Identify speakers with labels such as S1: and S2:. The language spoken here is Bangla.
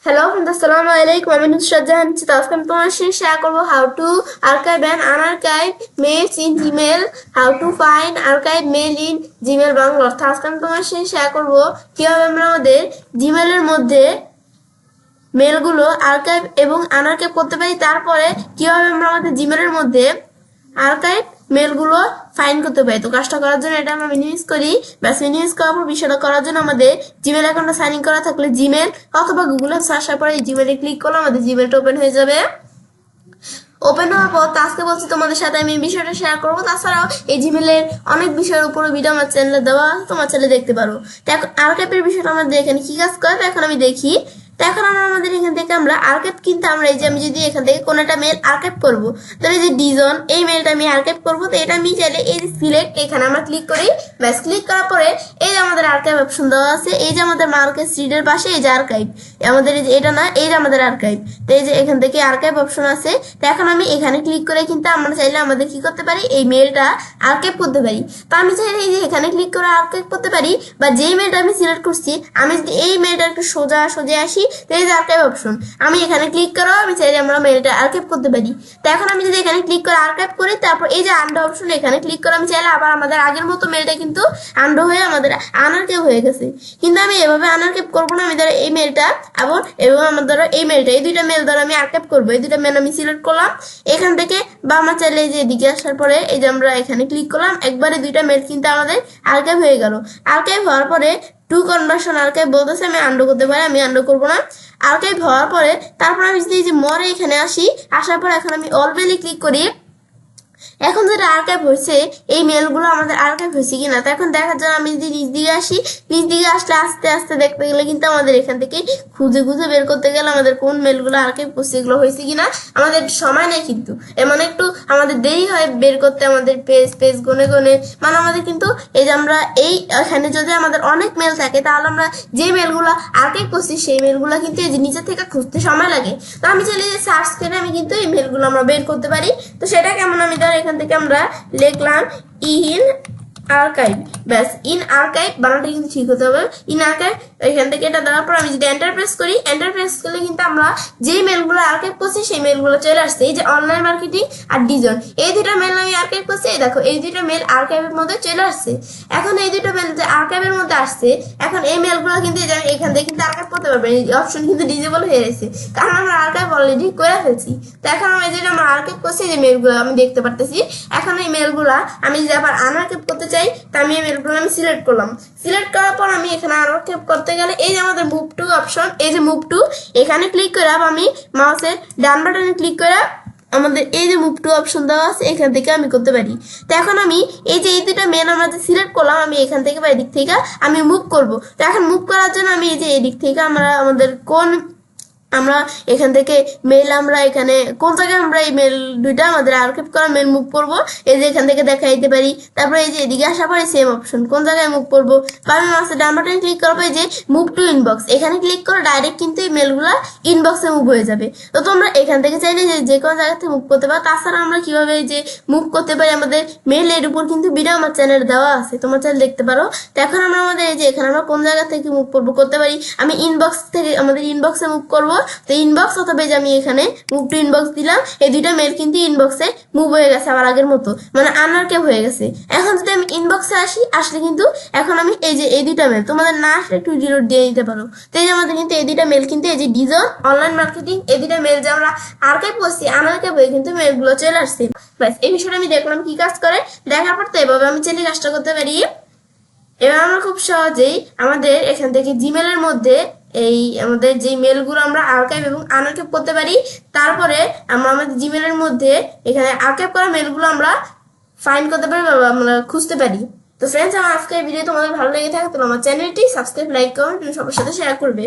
S1: Hello friends, assalamu alaikum. I'm Nusrat Jahan. আজকে আমি তোমার সাথে শেয়ার করব how to archive and unarchive mails in Gmail, how to find archive mail in Gmail Bangla. অর্থাৎ আজকে আমি তোমার সাথে শেয়ার করব কিভাবে আমরা আমাদের Gmail এর মধ্যে মেলগুলো আর্কাইভ এবং আনআর্কাইভ করতে পারি, তারপরে কিভাবে আমরা আমাদের Gmail এর মধ্যে আর্কাইভ মেলগুলো ফাইন্ড করতে পারি। তো কাজটা করার জন্য এটা আমরা মিনিমাইজ করি। ব্যাস মিনিমাইজ করার পর বিষয়টা করার জন্য আমাদের জিমেল অ্যাকাউন্টে সাইন ইন করা থাকলে জিমেল অথবা গুগলে সার্চ করার পরে জিমেলে ক্লিক করলে আমাদের জিমেলটা ওপেন হয়ে যাবে। ওপেন হওয়ার পর আজকে বলছি তোমাদের সাথে আমি এই বিষয়টা শেয়ার করবো। তাছাড়াও এই জিমেলের অনেক বিষয়ের উপরে ভিডিও আমার চ্যানেলে দেওয়া, তোমার চ্যানেলে দেখতে পারো। তো এখন আর্কাইভের বিষয়টা আমাদের এখানে কি কাজ করে এখন আমি দেখি। তো এখন আমাদের এখান থেকে আমরা আর্কাইভ, কিন্তু আমরা এই যে আমি যদি এখান থেকে কোনো একটা মেল আর্কাইভ করবো, তাহলে এই যে ডিজন এই মেলটা আমি আর্কাইভ করবো, তো এটা আমি চাইলে এই যে সিলেক্ট এখানে আমরা ক্লিক করি। ব্যাস ক্লিক করার পরে এই যে আমাদের আর্কাইভ অপশন দেওয়া আছে, এই যে আমাদের মার্কেট সিডের পাশে এই যে আর্কাইভ, আমাদের এই যে এটা না, এই যে আমাদের আর্কাইভ। তো এই যে এখান থেকে আর্কাইভ অপশন আছে। তো এখন আমি এখানে ক্লিক করে কিন্তু আমরা চাইলে আমাদের কি করতে পারি, এই মেলটা আর্কাইভ করতে পারি। তো আমি চাইলে এই যে এখানে ক্লিক করে আর্কাইভ করতে পারি, বা যেই মেলটা আমি সিলেক্ট করছি আমি যদি এই মেলটা একটু সোজা আসি, তো এই যে আর্কাইভ অপশন আমি এখানে ক্লিক করো, আমি চাইলে আমরা মেলটা আর্কাইভ করতে পারি। তো এখন আমি যদি এখানে ক্লিক করে আর্কাইভ করি, তারপর এই যে আন্ডো অপশন এখানে ক্লিক করে আমি চাইলে আবার আমাদের আগের মতো মেলটা কিন্তু আন্ডো হয়ে আমাদের আনআর্কাইভ হয়ে গেছে। কিন্তু আমি এভাবে আনআর্কাইভ করবো না, আমি ধরো এই মেলটা আবার এবং আমার ধরো এই মেলটা, এই দুইটা মেল ধরো আমি আর্কাইভ করবো। এই দুইটা মেল আমি সিলেক্ট করলাম এখান থেকে, বা আমার চাইলে এই যে এদিকে আসার পরে এই যে আমরা এখানে ক্লিক করলাম, একবারে দুইটা মেল কিন্তু আমাদের আর্কাইভ হয়ে গেল। আর্কাইভ হওয়ার পরে টু কনভার্সন আর্কাইভ বলতেছে, আমি আন্ডো করতে পারি, আমি আন্ডো করবো না। আর্কাইভ হওয়ার পরে তারপর আমি যদি এই যে মরে এখানে আসার পর এখন আমি অল মেলে ক্লিক করি। এখন যেটা আর্কাইভ হয়েছে এই মেলগুলো আমাদের আর্কাইভ হয়েছে কিনা, তো এখন দেখার জন্য আমি যদি নিচ দিকে আসি, নিচ দিকে আসলে আস্তে আস্তে দেখতে গেলে কিন্তু আমাদের এখান থেকে খুঁজে বের করতে গেলে আমাদের কোন মেলগুলো আর্কাইভ করছে এগুলো হয়েছে কিনা আমাদের সময় নেই, কিন্তু এমন একটু আমাদের দেরি হয় বের করতে, আমাদের পেজ গনে মানে আমাদের কিন্তু এই যে আমরা এই এখানে যদি আমাদের অনেক মেল থাকে তাহলে আমরা যে মেলগুলো আর্কাইভ করছি সেই মেলগুলো কিন্তু এই যে নিচে থেকে খুঁজতে সময় লাগে। তো আমি চাইলে যে সার্চ করে আমি কিন্তু এই মেলগুলো আমরা বের করতে পারি। তো সেটা কেমন, আমি ধর এখান থেকে আমরা লিখলাম ইন আর্কাইভ, ব্যাস ইন আর্কাইভ বানানটা কিন্তু ঠিক হতে হবে, ইন আর্কাইভ। এখান থেকে এটা দেওয়ার পর আমি যদি এন্টার প্রেস করি, এন্টার প্রেস করলে কিন্তু আমরা যে মেলগুলো আর্কাইভ করছি সেই মেলগুলো চলে আসছে। এই যে অনলাইন মার্কেটিং আর ডিজন, এই দুটো মেল আমি আর্কাইভ করছি, এই দেখো এই দুটো মেল আর্কাইভের মধ্যে চলে আসছে। এখন এই দুটো মেল যে আর্কাইভের মধ্যে আসছে, এখন এই মেলগুলো কিন্তু এখান থেকে কিন্তু আর্কাইভ করতে পারবে, এই অপশন কিন্তু ডিজেবল হয়ে গেছে, কারণ আমরা আর্কাইভ অলরেডি করে ফেলছি। তো এখন আমি যেটা আমরা আর্কাইভ করছি যে মেলগুলো আমি দেখতে পারতেছি, এখন এই মেলগুলা আমি যদি আবার আনআর্কাইভ করতে চাই, তা আমি এই মেলগুলো আমি সিলেক্ট করলাম। সিলেক্ট করার পর আমি এখানে আনআর্কাইভ করতে গেলে এই যে আমাদের মুভ টু অপশন, এই যে মুভ টু এখানে ক্লিক করে আমি মাউসের ডান বাটনে ক্লিক করে আমাদের এই যে মুভ টু অপশন দেওয়া আছে এখান থেকে আমি করতে পারি। তো এখন আমি এই যে এই দুটা মেল আমরা যে সিলেক্ট করলাম, আমি এখান থেকে বা এদিক থেকে আমি মুভ করব। তো এখন মুভ করার জন্য আমি এই যে এদিক থেকে আমাদের আমরা এখান থেকে মেল আমরা এখানে কোন জায়গায় আমরা এই মেল দুইটা আমাদের আর্কাইভ করা মেল মুভ করব, এই যে এখান থেকে দেখা দিতে পারি। তারপরে এই যে এদিকে আসার পরে সেম অপশন কোন জায়গায় মুভ করবো, বা আমি মাউসের ডান বাটনে ক্লিক করবো, এই যে মুভ টু ইনবক্স এখানে ক্লিক করে ডাইরেক্ট কিন্তু এই মেলগুলা ইনবক্সে মুভ হয়ে যাবে। তো তোমরা এখান থেকে চাইলে যে কোনো জায়গা থেকে মুভ করতে পারো। তাছাড়া আমরা কিভাবে যে মুভ করতে পারি আমাদের মেল এর উপর কিন্তু ভিডিও আমার চ্যানেলে দেওয়া আছে, তোমার চ্যানেল দেখতে পারো। তো এখন আমরা আমাদের এই যে এখানে আমরা কোন জায়গা থেকে মুভ করতে পারি, আমি ইনবক্স থেকে আমাদের ইনবক্সে মুভ করবো। তো ইনবক্স অথবা যে আমি এখানে মুভ টু ইনবক্স দিলাম, এই দুইটা মেল কিন্তু ইনবক্সে মুভ হয়ে গেছে আবার আগের মতো, মানে আনআর্কাইভ হয়ে গেছে। এখন যদি আমি ইনবক্সে আসলে কিন্তু এখন আমি এই যে এই দুইটা মেল তোমাদের না আসলে একটু ডিলিট দিয়ে দিতে পারো। তো এই যে আমাদের কিন্তু এই দুইটা মেল কিন্তু এই যে ডিজন অনলাইন মার্কেটিং এই দুইটা মেল যে আমরা আর্কাইভ করছি আনআর্কাইভ হয়ে কিন্তু মেলগুলো চলে আসছে। ব্যাস এই বিষয়টা আমি দেখলাম কি কাজ করে, দেখার পর তো এভাবে আমি চাইলে কাজটা করতে পারি। এবার আমরা খুব সহজেই আমাদের এখান থেকে জিমেলের মধ্যে এই আমাদের যে মেলগুলো আমরা আর্কাইভ এবং আনআর্কাইভ করতে পারি, তারপরে আমরা আমাদের জিমেলের মধ্যে এখানে আর্কাইভ করা মেলগুলো আমরা ফাইন্ড করতে পারি বা আমরা খুঁজতে পারি। তো ফ্রেন্ডস, আমার আজকের ভিডিও তোমাদের ভালো লেগে থাকে তাহলে আমার চ্যানেলটি সাবস্ক্রাইব, লাইক, কমেন্ট সবার সাথে শেয়ার করবে।